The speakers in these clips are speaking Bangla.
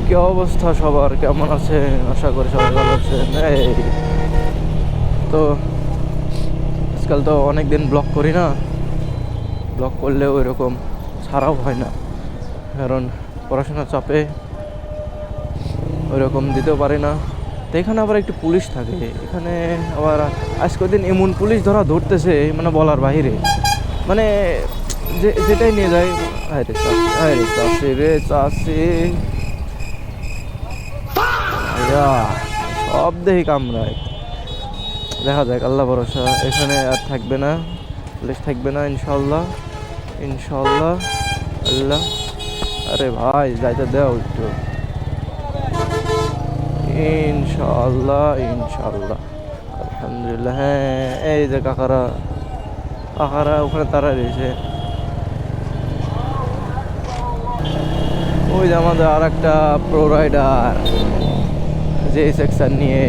কি অবস্থা সবার, কেমন আছে? আশা করি সবাই ভালো আছেন। এই তো আজকাল তো অনেক দিন ব্লগ করি না, ব্লগ করলেও এরকম ছাড়াও হয় না, কারণ পড়াশোনার চাপে ওইরকম দিতেও পারি না। তো এখানে আবার একটু পুলিশ থাকে, এখানে আবার আজ কদিন এমন পুলিশ ধরতেছে মানে বলার বাহিরে, মানে যেটাই নিয়ে যায়। আরে চাষি রে চাষি, সব দেখি কামড়ায়। দেখা যাক, আল্লাহ ভরসা। এখানে আর থাকবে না, পুলিশ থাকবে না ইনশাল্লাহ, ইনশাল্লাহ। আল্লাহ, আরে ভাই যাইতে দেও একটু, ইনশাল্লাহ ইনশাল্লাহ। আলহামদুলিল্লাহ। হ্যাঁ, এই যে কাকারা ওখানে তারা রয়েছে। ওই যে আমাদের আর একটা প্রো রাইডার, যে সেকশন নিয়ে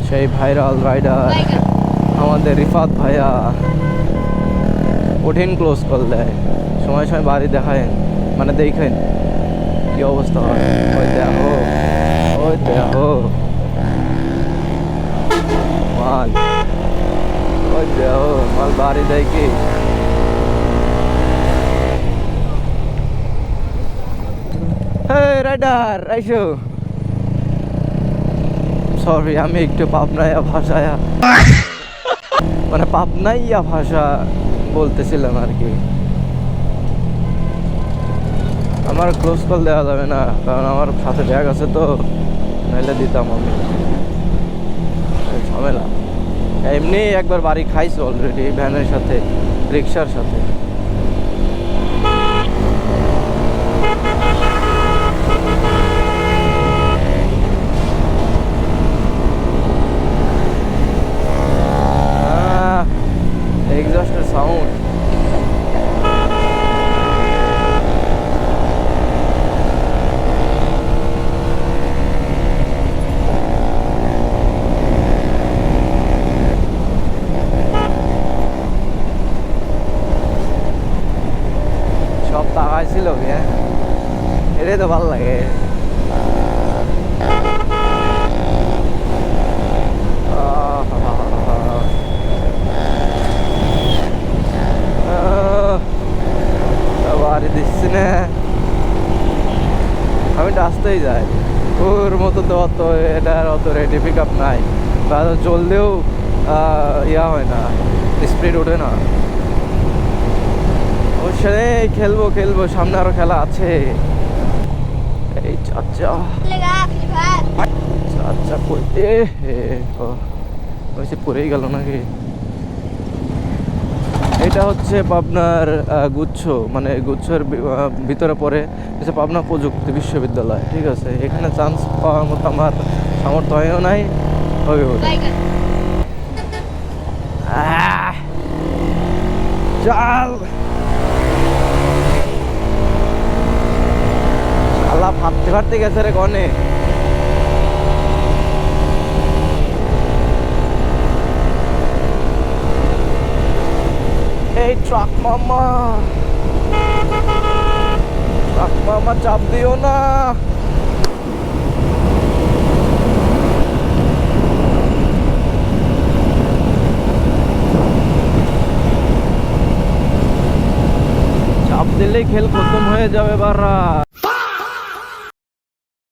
সেই ভাইরাল রাইডার আমাদের রিফাত ভাইয়া কঠিন ক্লোজ কল দেয়, সময় সময় বাড়ি দেখায়, মানে দেখেন কি অবস্থা হয়। ওই দেখো, ওই দেখো মাল, ওই দেখো মাল বাড়ি দেয় কি। রাইডার আইসো। সরি, আমি একটু পাবনাইয়া ভাষায়, মানে পাবনাইয়া ভাষা বলতেছিলাম আর কি। আমার ক্লোজ কল দেওয়া যাবে না, কারণ আমার সাথে ব্যাগ আছে, তো নাইলে দিতাম আমি, ঝামেলা। এমনি একবার বাড়ি খাইছো অলরেডি, ভ্যানের সাথে, রিক্সার সাথে। এক্সস্টের সাউন্ড, সব তাকাইছিল, এটাই তো ভালো লাগে। বাড়ি দিচ্ছি না, আমি আসতেই যাই, ওর মতো তো অত এটার অত রেডি পিক আপ নাই, বা চললেও ইয়া হয় না, স্পিড ওঠে না। অবশ্যই খেলবো, সামনে আরো খেলা আছে। এই চাচা করতে পড়েই গেল নাকি। এটা হচ্ছে পাবনার গুচ্ছ, মানে গুচ্ছের ভিতরে পড়ে হচ্ছে পাবনা প্রযুক্তি বিশ্ববিদ্যালয়, ঠিক আছে। এখানে চান্স পাওয়ার মতো আমার সামর্থ্য হয়েও নাই, হয়েও নাই। চাল আল্লাহ ফাটতে গেছে রে কনে। এই ট্রাক মামা চাপ দিও না। চাপ দিলেই খেল খতম হয়ে যাবে বারা।